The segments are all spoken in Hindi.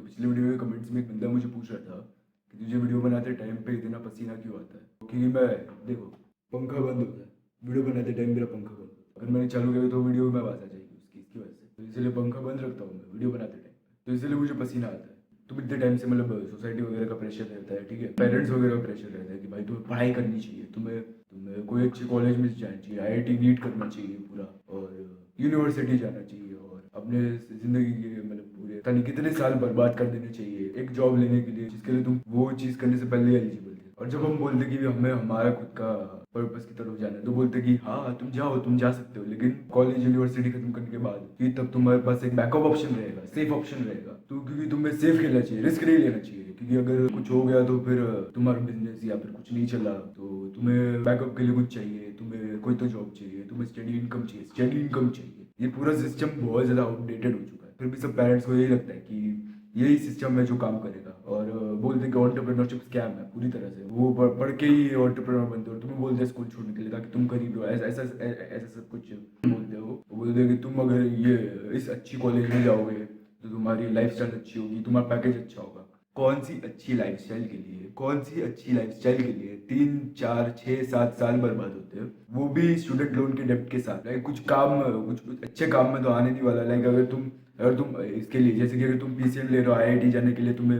पिछले वीडियो के कमेंट्स में एक बंदा मुझे पूछ रहा था कि तुझे वीडियो बनाते टाइम पे इतना पसीना क्यों आता है। क्योंकि मैं देखो पंखा बंद होता है, वीडियो बनाते टाइम मेरा पंखा बंद होता है, अगर मैंने चालू किया तो वीडियो में आवाज़ आ जाएगी इसकी वजह से, तो इसलिए पंखा बंद रखता हूँ मैं वीडियो बनाते टाइम। तो इसलिए मुझे पसीना आता है। तुम इतने टाइम से मतलब सोसाइटी वगैरह का प्रेशर रहता है, ठीक है, पेरेंट्स वगैरह का प्रेशर रहता है कि भाई तुम्हें पढ़ाई करनी चाहिए, तुम्हें तुम्हें कोई अच्छे कॉलेज में जाना चाहिए, IIT नीट करना चाहिए पूरा, और यूनिवर्सिटी जाना चाहिए, और अपने ज़िंदगी के मतलब पूरे पता नहीं कितने साल बर्बाद कर देने चाहिए एक जॉब लेने के लिए, जिसके लिए तुम वो चीज़ करने से पहले एलिजिबल थे। और जब हम बोलते कि हमें हमारा खुद का पर्पस की तरफ जाना है, तो बोलते कि हाँ तुम जाओ, तुम जा सकते हो, लेकिन कॉलेज यूनिवर्सिटी खत्म करने के बाद कि तब तुम्हारे पास एक बैकअप ऑप्शन रहेगा, सेफ ऑप्शन रहेगा। तो क्योंकि तुम्हें सेफ खेलना चाहिए, रिस्क नहीं लेना चाहिए, क्योंकि अगर कुछ हो गया तो फिर तुम्हारा बिजनेस या फिर कुछ नहीं चला तो तुम्हें बैकअप के लिए कुछ चाहिए, तुम्हें कोई तो जॉब चाहिए, तुम्हें स्टडी इनकम चाहिए, स्टडी इनकम चाहिए। ये पूरा सिस्टम बहुत ज़्यादा आउटडेटेड हो चुका है। फिर भी सब पेरेंट्स को यही लगता है कि यही सिस्टम है जो काम करेगा, और बोलते हैं कि एंटरप्रेन्योरशिप स्कैम है पूरी तरह से। वो पढ़ के ही एंटरप्रेन्योर बनते हो, तुम्हें बोलते हैं स्कूल छोड़ने के लिए ताकि तुम गरीब हो, ऐसा ऐसा ऐसा सब कुछ बोलते हो। वो बोलते हैं कि तुम अगर ये इस अच्छी कॉलेज में जाओगे तो तुम्हारी लाइफस्टाइल अच्छी होगी, तुम्हारा पैकेज अच्छा होगा। कौन सी अच्छी लाइफस्टाइल के लिए, कौन सी अच्छी लाइफस्टाइल के लिए 3 4 6 7 साल बर्बाद होते हैं, वो भी स्टूडेंट लोन के डेब्ट के साथ। लाइक कुछ अच्छे काम में तो आने नहीं वाला। लाइक अगर तुम इसके लिए, जैसे कि अगर तुम PCM ले रहे हो, IIT जाने के लिए तुम्हें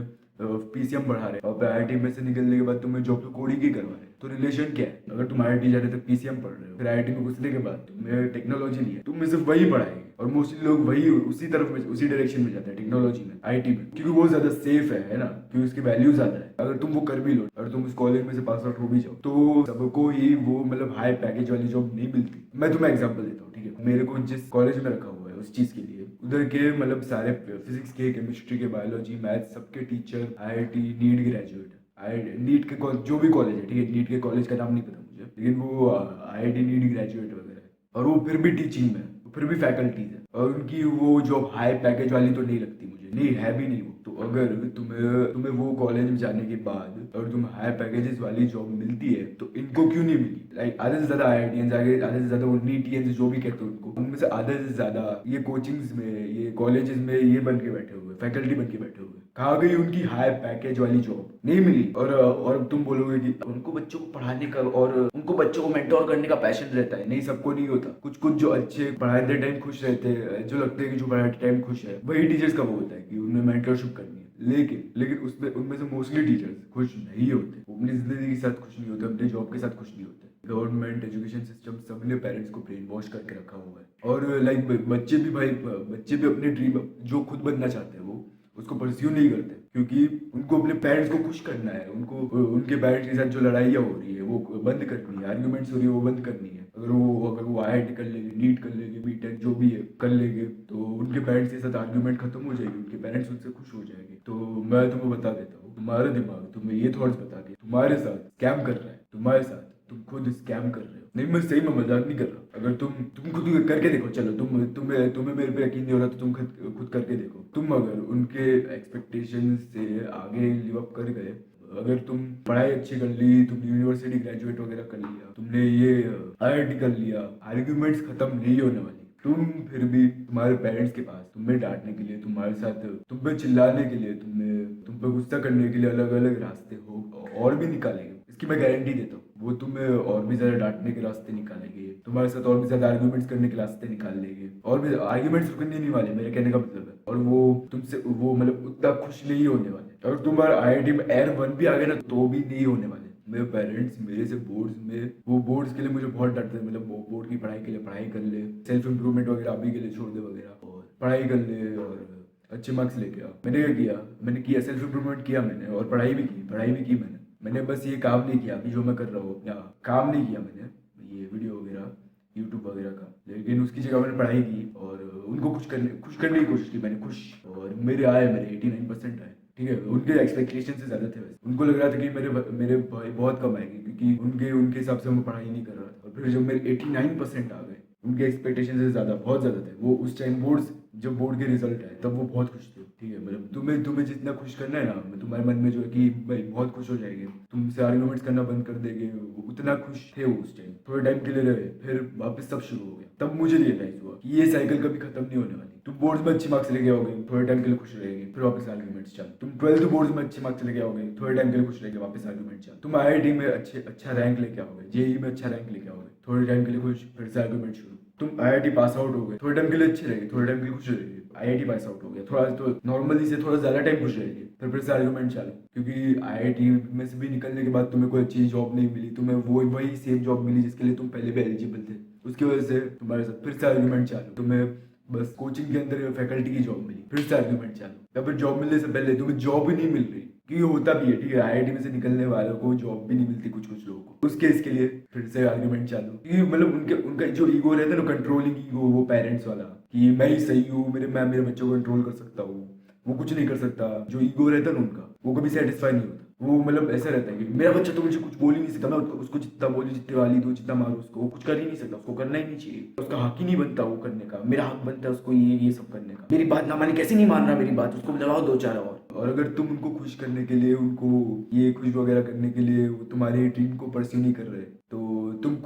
PCM बढ़ा रहे हो, और IIT में से निकलने के बाद तुम्हें जॉब तो कोडिंग ही करवा रहे हैं, तो रिलेशन क्या है? अगर तुम IIT जा रहे थे, PCM पढ़ रहे हो, फिर IIT में घुसने के बाद तुम्हें टेक्नोलॉजी नहीं है, तुम्हें सिर्फ वही पढ़ाएंगे, और मोस्टली लोग वही उसी तरफ में, उसी डायरेक्शन में जाते हैं, टेक्नोलॉजी में, IT में, क्योंकि वो ज्यादा सेफ है ना, क्योंकि उसकी वैल्यू ज्यादा है। अगर तुम वो कर भी लो, अगर तुम उस कॉलेज में से पास आउट हो भी जाओ, तो सबको ही वो मतलब हाई पैकेज वाली जॉब नहीं मिलती। मैं तुम्हें एग्जाम्पल देता हूँ, ठीक है, मेरे को जिस कॉलेज में रखा हुआ है उस चीज के लिए, उधर के मतलब सारे फिजिक्स के, केमिस्ट्री के, बायोलॉजी, मैथ, सबके टीचर IIT नीट ग्रेजुएट है। नीट के जो भी कॉलेज है, ठीक है, नीट के कॉलेज का नाम नहीं पता मुझे, लेकिन वो IIT नीट ग्रेजुएट वगैरह है, और वो फिर भी टीचिंग में है, फिर भी फैकल्टीज है, और उनकी वो जॉब हाई पैकेज वाली तो नहीं लगती मुझे, नहीं है भी नहीं वो। तो अगर तुम्हें तुम्हें वो कॉलेज में जाने के बाद अगर तुम्हें हाई पैकेजेस वाली जॉब मिलती है, तो इनको क्यों नहीं मिली? लाइक आधे से ज्यादा IITians, आधे से ज्यादा वो नीटियंस जो भी कहते हैं उनको, उनमें से आधे से ज्यादा ये कोचिंग्स में, ये कॉलेजेस में ये बन के बैठे हुए, फैकल्टी बन के बैठे हुए। कहाँ गई उनकी हाई पैकेज वाली जॉब? नहीं मिली। और तुम बोलोगे कि उनको बच्चों को पढ़ाने का और उनको बच्चों को मेंटोर करने का पैशन रहता है। नहीं, सबको नहीं होता। कुछ कुछ जो अच्छे पढ़ाते टाइम खुश रहते हैं, जो लगते हैं कि जो पढ़ाते टाइम खुश है, वही टीचर्स का वो होता है कि उन्हें मेंटरशिप करनी है। लेकिन उसमें उनमें से मोस्टली टीचर्स खुश नहीं होते, वो अपनी जिंदगी के साथ खुश नहीं होते, अपने जॉब के साथ खुश नहीं होते। गवर्नमेंट एजुकेशन सिस्टम सबने पेरेंट्स को ब्रेन वॉश करके रखा हुआ है। और लाइक बच्चे भी भाई, बच्चे भी अपने ड्रीम जो खुद बनना चाहते हैं वो उसको परस्यू नहीं करते, क्योंकि उनको अपने पेरेंट्स को खुश करना है। उनको उनके पेरेंट्स के साथ जो लड़ाइयाँ हो रही है वो बंद करनी है, आर्ग्यूमेंट्स हो रही है वो बंद करनी है। अगर वो IIT कर लेंगे, नीट कर लेंगे, BTech जो भी है कर लेंगे, तो उनके पेरेंट्स के साथ आर्ग्यूमेंट खत्म हो जाएगी, उनके पेरेंट्स उनसे खुश हो जाएंगे। तो मैं तुम्हें बता देता हूँ, तुम्हारा दिमाग तुम्हें ये थॉट्स बता के तुम्हारे साथ स्कैम कर रहा है, तुम्हारे साथ तुम खुद स्कैम कर रहे हो। नहीं, मैं सही में मजाक नहीं कर रहा। अगर तुम खुद करके देखो, चलो तुम्हें मेरे पे यकीन नहीं हो रहा तो तुम खुद करके देखो। तुम अगर उनके एक्सपेक्टेशन से आगे लिव अप कर गए, अगर तुम पढ़ाई अच्छी कर ली, तुमने यूनिवर्सिटी ग्रेजुएट वगैरह कर लिया, तुमने ये IIT कर लिया, आर्ग्यूमेंट्स खत्म नहीं होने वाली। तुम फिर भी तुम्हारे पेरेंट्स के पास तुम्हें डांटने के लिए, तुम्हारे साथ तुम पे चिल्लाने के लिए, तुम पे गुस्सा करने के लिए अलग अलग रास्ते हो और भी निकालेंगे, इसकी मैं गारंटी देता हूँ। वो तुम्हें और भी ज्यादा डांटने के रास्ते निकालेंगे, तुम्हारे साथ और भी ज्यादा आर्ग्यूमेंट्स करने के रास्ते निकाल लेंगे, और भी आर्ग्यूमेंट्स रुकने नहीं वाले, मेरे कहने का मतलब है। और वो तुमसे वो मतलब उतना खुश नहीं होने वाले। अगर तुम्हारा IIT में Air 1 भी आ गया ना, तो भी नहीं होने वाले। मेरे पेरेंट्स मेरे से बोर्ड्स के लिए मुझे बहुत डांटते हैं, मतलब बोर्ड की पढ़ाई के लिए पढ़ाई कर ले, सेल्फ इंप्रूवमेंट वगैरह अभी के लिए छोड़ दे वगैरह, और पढ़ाई कर ले और अच्छे मार्क्स लेके आ। मैंने क्या किया? मैंने किया, सेल्फ इंप्रूवमेंट किया मैंने, और पढ़ाई भी की मैंने बस ये काम नहीं किया अभी जो मैं कर रहा हूँ, अपना काम नहीं किया मैंने, ये वीडियो वगैरह, यूट्यूब वगैरह का, लेकिन उसकी जगह मैंने पढ़ाई की और उनको खुश करने की कोशिश की मैंने। खुश, और मेरे 89% आए, ठीक है। उनके एक्सपेक्टेशन से ज़्यादा थे वैसे। उनको लग रहा था कि मेरे भाई बहुत कम आएंगे, क्योंकि उनके हिसाब से मैं पढ़ाई नहीं कर रहा था। और फिर जब मेरे 89% आ गए, उनके एक्सपेक्टेशन से ज़्यादा, बहुत ज़्यादा थे। वो उस टाइम जब बोर्ड के रिजल्ट आए तब वो बहुत खुश थे, ठीक है। मतलब तुम्हें जितना खुश करना है ना, तुम्हारे मन में जो है कि भाई बहुत खुश हो जाएंगे, तुमसे आर्ग्यूमेंट्स करना बंद कर देंगे, उतना खुश थे वो उस टाइम। थोड़े टाइम के लिए रहे, फिर वापस सब शुरू हो गया। तब मुझे रियलाइज हुआ कि ये साइकिल कभी खत्म नहीं होने वाली। तुम बोर्ड्स में अच्छे मार्क्स लेके आओगे, थोड़े टाइम के लिए खुश रहेंगे, फिर वापस आर्ग्यूमेंट्स चालू। तुम 12th बोर्ड्स में अच्छे मार्क्स लेके आओगे, थोड़े टाइम के लिए खुश रहेंगे, वापस आर्ग्यूमेंट चालू। तुम आईआईटी में अच्छा रैंक लेके आओगे, जेईई में अच्छा रैंक लेके आओगे, थोड़े टाइम के लिए खुश, फिर से आर्ग्यूमेंट शुरू। तुम आईआईटी पास आउट हो गए, थोड़े टाइम के लिए अच्छे रहेंगे, थोड़े टाइम के लिए खुश रहेंगे, आईआईटी पास आउट हो गया, थोड़ा तो नॉर्मली से थोड़ा ज्यादा टाइम खुश रहेंगे, फिर से आर्ग्यूमेंट चालू। क्योंकि आईआईटी में से भी निकलने के बाद तुम्हें कोई अच्छी जॉब नहीं मिली, तुम्हें वही सेम जॉब मिली जिसके लिए तुम पहले भी एलिजिबल थे, उसकी वजह से तुम्हारे साथ फिर से आर्ग्यूमेंट चालू। तुम्हें बस कोचिंग के अंदर फैकल्टी की जॉब मिली, फिर से आर्ग्यूमेंट चालू। या फिर जॉब मिलने से पहले तुम्हें जॉब ही नहीं मिल रही, क्योंकि होता भी है, ठीक है, आईआईटी में से निकलने वालों को जॉब भी नहीं मिलती कुछ कुछ लोगों को, उस केस के लिए फिर से आर्ग्यूमेंट चालू। क्योंकि मतलब उनका जो ईगो रहता है ना, कंट्रोलिंग ईगो, वो पेरेंट्स वाला, कि मैं ही सही हूँ, मैं मेरे बच्चों को कंट्रोल कर सकता हूँ, वो कुछ नहीं कर सकता। जो ईगो रहता है ना उनका, वो कभी सेटिस्फाई नहीं होता। वो मतलब ऐसा रहता है कि मेरा बच्चा तो मुझे कुछ बोल ही नहीं सकता, मैं उसको जितना बोलूँ, जितनी गाली दूँ, जितना मारूँ उसको, वो कुछ कर ही नहीं सकता, उसको करना ही नहीं चाहिए, उसका हक ही नहीं बनता वो करने का। मेरा हक बनता है उसको ये सब करने का। मेरी बात ना माने, कैसे नहीं मान रहा मेरी बात, उसको लगाओ दो चार और अगर तुम उनको खुश करने के लिए, उनको ये खुश वगैरह करने के लिए वो तुम्हारी ड्रीम को परस्यू नहीं कर रहे, तो तुम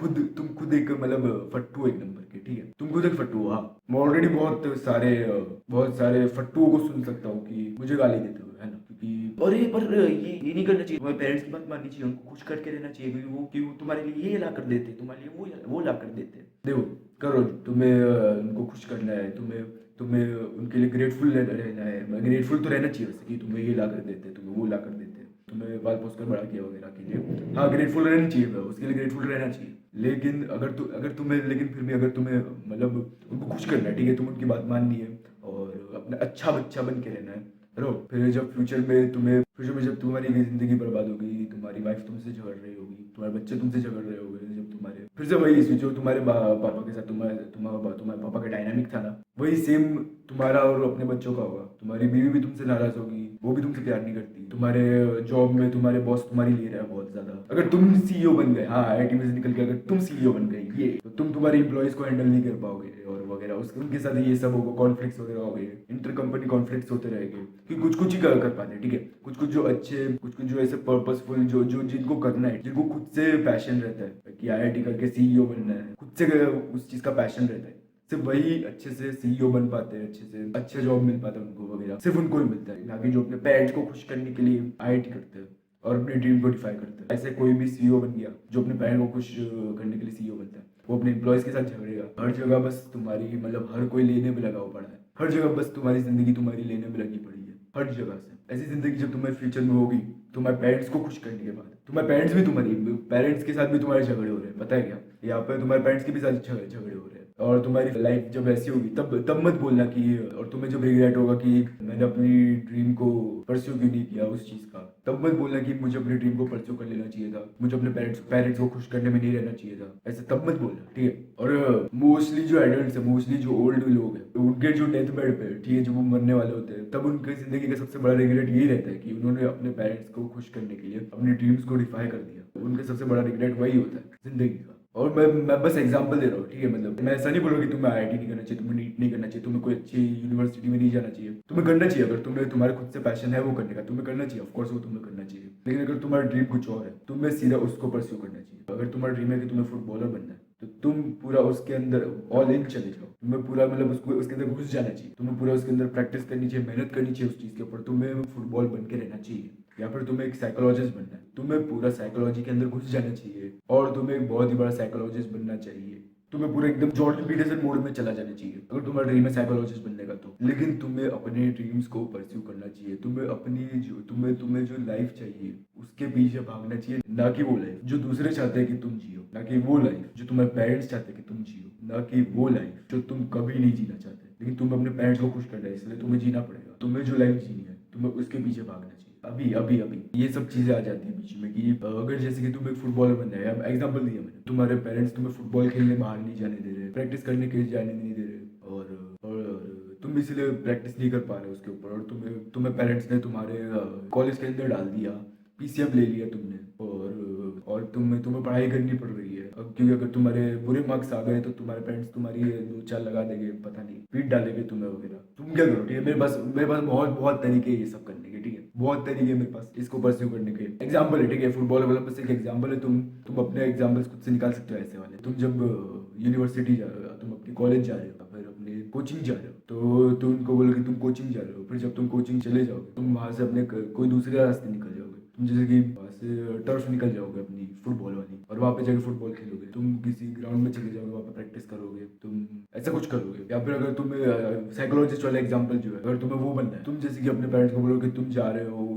खुद एक मतलब फट्टू एक नंबर के, ठीक है, तुम खुद एक फट्टू हो। हाँ, मैं ऑलरेडी बहुत सारे फट्टुओं को सुन सकता हूँ कि मुझे गाली देते हुए, है ना, क्योंकि अरे पर ये नहीं करना चाहिए, तुम्हारे पेरेंट्स की बात माननी चाहिए, उनको खुश करके रहना चाहिए, क्योंकि वो क्यों तुम्हारे लिए ये ला कर देते, तुम्हारे लिए वो ला कर देते। देखो, करो, तुम्हें उनको खुश करना है, तुम्हें उनके लिए ग्रेटफुल रहना है। ग्रेटफुल तो रहना चाहिए वैसे, कि तुम्हें ये ला कर देते, तुम्हें वो ला कर देते, तुम्हें पाल पोस कर बड़ा किया वगैरह के लिए। हाँ, ग्रेटफुल रहना चाहिए, उसके लिए ग्रेटफुल रहना चाहिए। लेकिन लेकिन फिर भी अगर तुम्हें मतलब उनको खुश करना है, ठीक है, तुम उनकी बात माननी है और अपना अच्छा बच्चा बन के रहना है, रहो। फिर जब फ्यूचर में जब तुम्हारी जिंदगी बर्बाद होगी, तुम्हारी वाइफ तुमसे झगड़ रही होगी, तुम्हारे बच्चे तुमसे झगड़ रहे होंगे, जब तुम्हारे फिर से वही जो तुम्हारे पापा के साथ तुम्हारे पापा का डायनामिक था ना, वही सेम तुम्हारा और अपने बच्चों का होगा। तुम्हारी बीवी भी तुमसे नाराज होगी, वो भी तुमसे प्यार नहीं करती। तुम्हारे जॉब में तुम्हारे बॉस तुम्हारी ले रहा है बहुत ज्यादा। अगर तुम सीईओ बन गए, हाँ, आईआईटी में से निकल के अगर तुम सीईओ बन गए, ये तो तुम तुम्हारे एम्प्लॉइज को हैंडल नहीं कर पाओगे और वगैरह, उनके साथ ये सब होगा, कॉन्फ्लिक्ट्स वगैरह हो गए, इंटर कंपनी कॉन्फ्लिक्ट्स होते रहेंगे, कि कुछ ही कर पाते, ठीक है, कुछ जो अच्छे, कुछ जो ऐसे पर्पसफुल, जो जिनको करना है, जिनको खुद से पैशन रहता है कि आईआईटी करके सीईओ बनना है, खुद से उस चीज का पैशन रहता है, सिर्फ वही अच्छे से सीईओ बन पाते हैं, अच्छे से अच्छा जॉब मिल पाता है उनको वगैरह, सिर्फ उनको ही मिलता है। ना कि जो अपने पेरेंट्स को खुश करने के लिए आईआईटी करते हैं और अपने ड्रीम को डिफाई करते हैं। ऐसे कोई भी सीईओ बन गया जो अपने पेरेंट्स को खुश करने के लिए सीईओ बनता है, वो अपने एम्प्लॉयज के साथ झगड़ेगा। हर जगह बस तुम्हारी मतलब हर कोई लेने में लगा हुआ पड़ा है, हर जगह बस तुम्हारी जिंदगी तुम्हारी लेने में लगी पड़ी है, हर जगह से। ऐसी जिंदगी जब तुम्हारे फ्यूचर में होगी, तुम्हारे पेरेंट्स को खुश करने के बाद, तुम्हारे पेरेंट्स भी तुम्हारी पेरेंट्स के साथ भी तुम्हारे झगड़े हो रहे हैं, पता है क्या, यहाँ पे तुम्हारे पेरेंट्स के भी साथ झगड़े हो रहे हैं। और तुम्हारी लाइफ जब ऐसी होगी, तब मत बोलना कि, और तुम्हें जब रिग्रेट होगा कि मैंने अपनी ड्रीम को परस्यू क्यों नहीं किया उस चीज का, तब मत बोलना कि मुझे अपनी ड्रीम को परस्यू कर लेना चाहिए था, मुझे अपने पेरेंट्स को खुश करने में नहीं रहना चाहिए था, ऐसे तब मत बोलना, ठीक है। और मोस्टली जो एडल्ट है, मोस्टली जो ओल्ड लोग हैं, उनके जो डेथ बेड पे, ठीक है, जब वो मरने वाले होते हैं, तब उनकी जिंदगी का सबसे बड़ा रिग्रेट यही रहता है कि उन्होंने अपने पेरेंट्स को खुश करने के लिए अपनी ड्रीम्स को डिफाई कर दिया। उनका सबसे बड़ा रिग्रेट वही होता है जिंदगी का। और मैं बस एग्जांपल दे रहा हूँ, ठीक है, मतलब मैं ऐसा नहीं बोल रहा कि तुम्हें आईआईटी नहीं करना चाहिए, तुम्हें नीट नहीं करना चाहिए, तुम्हें कोई अच्छी यूनिवर्सिटी में नहीं जाना चाहिए, तुम्हें करना चाहिए। अगर तुम्हारे खुद से पैशन है वो करने का, तुम्हें करना चाहिए, ऑफकोर्स वो तुम्हें करना चाहिए। लेकिन अगर तुम्हारा ड्रीम कुछ और है, तुम्हें सीधा उसको परस्यू करना चाहिए। अगर तुम्हारा ड्रीम है कि तुम्हें फुटबॉलर बनना है, तो तुम पूरा उसके अंदर ऑल इन चले जाओ, तुम्हें पूरा मतलब उसके अंदर घुस जाना चाहिए, तुम्हें पूरा उसके अंदर प्रैक्टिस करनी चाहिए, मेहनत करनी चाहिए उस चीज़ के ऊपर। तुम्हें फुटबॉल बन के रहना चाहिए, या फिर तुम्हें एक साइकोलॉजिस्ट बनना है, तुम्हें पूरा साइकोलॉजी के अंदर घुस जाना चाहिए और तुम्हें एक बहुत ही बड़ा साइकोलॉजिस्ट बनना चाहिए। तुम्हें पूरा एकदम जॉर्डन पीटरसन मोड में चला जाना चाहिए अगर तुम्हारा ड्रीम है साइकोलॉजिस्ट बनने का तो। लेकिन तुम्हें अपने ड्रीम्स को परस्यू करना चाहिए, तुम्हें जो लाइफ चाहिए उसके पीछे भागना चाहिए, ना कि वो लाइफ जो दूसरे चाहते हैं कि तुम जियो, ना कि वो लाइफ जो तुम्हारे पेरेंट्स चाहते हैं कि तुम जियो, ना कि वो लाइफ जो तुम कभी नहीं जीना चाहते। लेकिन तुम्हें अपने पेरेंट्स को खुश करना है, इसलिए तुम्हें जीना पड़ेगा। तुम्हें जो लाइफ जीनी है, तुम्हें उसके पीछे भागना चाहिए। अभी ये सब चीजें आ जाती है बीच में कि अगर जैसे कि तुम एक फुटबॉलर बन जाए, अब एग्जांपल दिया मैंने, तुम्हारे पेरेंट्स तुम्हें फुटबॉल खेलने बाहर नहीं जाने दे रहे, प्रैक्टिस करने के लिए जाने नहीं दे रहे, और तुम इसलिए प्रैक्टिस नहीं कर पा रहे उसके ऊपर, और तुम्हें पेरेंट्स ने तुम्हारे कॉलेज के अंदर डाल दिया, पीसीएम ले लिया तुमने, और तुम्हें पढ़ाई करनी पड़ रही है। क्योंकि अगर तुम्हारे बुरे मार्क्स आ गए तो तुम्हारे पेरेंट्स तुम्हारी दो चार लगा देंगे, पता नहीं पीट डालेंगे तुम्हें वगैरह। तुम क्या करो, ठीक है, मेरे पास बहुत तरीके हैं ये सब करने के, ठीक है, बहुत तरीके मेरे पास इसको परस्यू करने के। एग्जाम्पल है, ठीक है, फुटबॉल वाला बस एक एग्जाम्पल है। तुम अपने एग्जाम्पल्स खुद से निकाल सकते हो ऐसे वाले। तुम जब यूनिवर्सिटी जा रहे हो, तुम अपनी कॉलेज जा रहे हो, फिर अपने कोचिंग जा रहे हो, तो उनको बोलो कि तुम कोचिंग जा रहे हो, फिर जब तुम कोचिंग चले जाओगे तुम वहाँ से अपने कोई दूसरे रास्ते निकल जाओगे। तुम जैसे कि वहाँ से टर्फ निकल जाओगे अपनी फुटबॉल वाली, और वहाँ पे जाके फुटबॉल खेलोगे। तुम किसी ग्राउंड में चले जाओगे, वहाँ पे प्रैक्टिस करोगे, तुम ऐसा कुछ करोगे। या फिर अगर तुम्हें साइकोलॉजिस्ट वाला एग्जाम्पल जो है, अगर तुम्हें वो बनना है, तुम जैसे कि अपने पेरेंट्स को बोलो कि तुम जा रहे हो,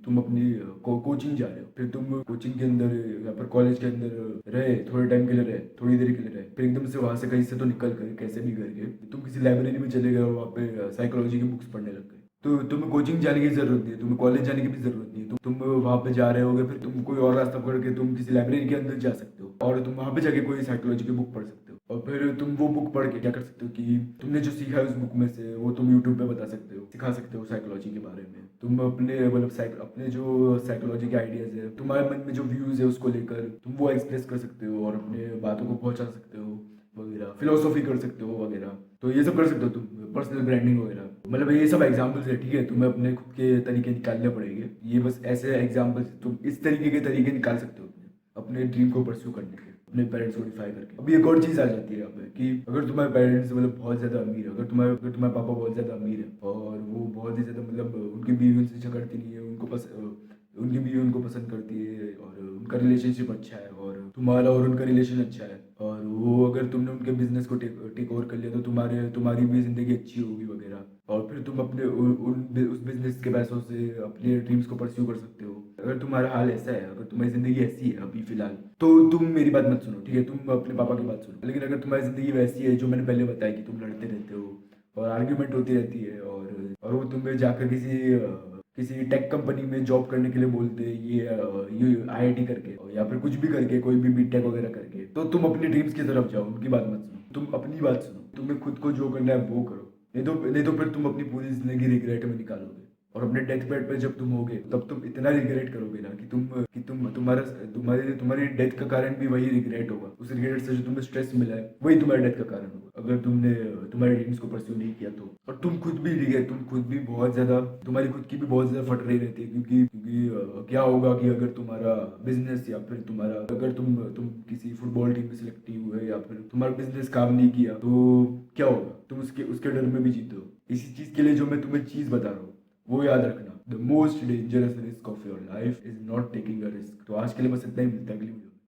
तुम अपनी कोचिंग जा रहे हो, फिर तुम कोचिंग के अंदर या फिर कॉलेज के अंदर रहे, थोड़े टाइम के लिए रहे, थोड़ी देर के लिए रहे, फिर एकदम से वहाँ से कहीं से तो निकल कर कैसे भी करके तुम किसी लाइब्रेरी में चले गए और वहाँ पे साइकोलॉजी की बुक्स पढ़ने लग गए। तो तुम्हें कोचिंग जाने की जरूरत नहीं है, तुम्हें कॉलेज जाने की भी जरूरत नहीं है। तुम वहाँ पे जा रहे होगे, फिर तुम कोई और रास्ता पकड़ के तुम किसी लाइब्रेरी के अंदर जा सकते हो और तुम वहाँ पे जाके कोई साइकोलॉजी की बुक पढ़ सकते हो। और फिर तुम वो बुक पढ़ के क्या कर सकते हो कि तुमने जो सीखा है उस बुक में से वो तुम यूट्यूब पे बता सकते हो, सिखा सकते हो साइकोलॉजी के बारे में। तुम अपने मतलब अपने जो साइकोलॉजी के आइडियाज है, तुम्हारे मन में जो व्यूज है उसको लेकर तुम वो एक्सप्रेस कर सकते हो और अपने बातों को पहुंचा सकते हो वगैरह, फिलोसॉफी कर सकते हो वगैरह। तो ये सब कर सकते हो तुम, पर्सनल ब्रांडिंग वगैरह। मतलब ये सब एग्जाम्पल्स है, ठीक है। तुम्हें अपने खुद के तरीके निकालने पड़ेंगे, ये बस ऐसे एग्जाम्पल्स, तुम इस तरीके के तरीके निकाल सकते हो अपने ड्रीम को परस्यू करने के, अपने पेरेंट्स को डिफाई करके। अभी एक और चीज़ आ जाती है यहाँ पे कि अगर तुम्हारे पेरेंट्स मतलब बहुत ज़्यादा अमीर है, अगर तुम्हारे पापा बहुत ज़्यादा अमीर है और वो बहुत ही ज़्यादा मतलब उनकी बीवी उनसे झगड़ती नहीं है, उनकी बीवी उनको पसंद करती है और उनका रिलेशनशिप अच्छा है और तुम्हारा और उनका रिलेशन अच्छा है, और वो अगर तुमने उनके बिजनेस को टेक ओवर कर लिया तो तुम्हारी भी जिंदगी अच्छी होगी वगैरह, और फिर तुम अपने उस बिजनेस के पैसों से अपने ड्रीम्स को परस्यू कर सकते हो। अगर तुम्हारा हाल ऐसा है, अगर तुम्हारी जिंदगी ऐसी है अभी फिलहाल, तो तुम मेरी बात मत सुनो, ठीक है। तुम अपने पापा की बात सुनो। लेकिन अगर तुम्हारी जिंदगी वैसी है जो मैंने पहले बताया कि तुम लड़ते रहते हो और आर्ग्यूमेंट होती रहती है, और वो तुम्हें जाकर किसी टेक कंपनी में जॉब करने के लिए बोलते हैं, ये आईआईटी करके या फिर कुछ भी करके, कोई भी बीटेक वगैरह करके, तो तुम अपनी ड्रीम्स की तरफ जाओ, उनकी बात मत सुनो, तुम अपनी बात सुनो। तुम्हें खुद को जो करना है वो करो, नहीं तो फिर तुम अपनी पूरी जिंदगी रिग्रेट में निकालोगे। और अपने डेथ बेड पे जब तुम होगे तब तुम इतना रिग्रेट करोगे ना कि तुम्हारी डेथ का कारण भी वही रिग्रेट होगा। उस रिग्रेट से जो तुम्हें स्ट्रेस मिला है वही तुम्हारी डेथ का कारण होगा, अगर तुमने तुम्हारे ड्रीम्स को परस्यू नहीं किया तो। और तुम खुद भी, ठीक है, तुम खुद भी बहुत ज्यादा, तुम्हारी खुद की भी बहुत ज्यादा फट रही रहती है, क्योंकि क्या होगा कि अगर तुम्हारा बिजनेस या फिर अगर तुम किसी फुटबॉल टीम में सिलेक्ट नहीं हुए या फिर तुम्हारा बिजनेस काम नहीं किया तो क्या होगा, तुम उसके डर में भी जीते हो। इसी चीज के लिए जो मैं तुम्हें चीज बता रहा हूँ वो याद रखना, the most dangerous risk of your life is not taking a risk. तो आज के लिए बस इतना ही, मिलता है अगली वीडियो।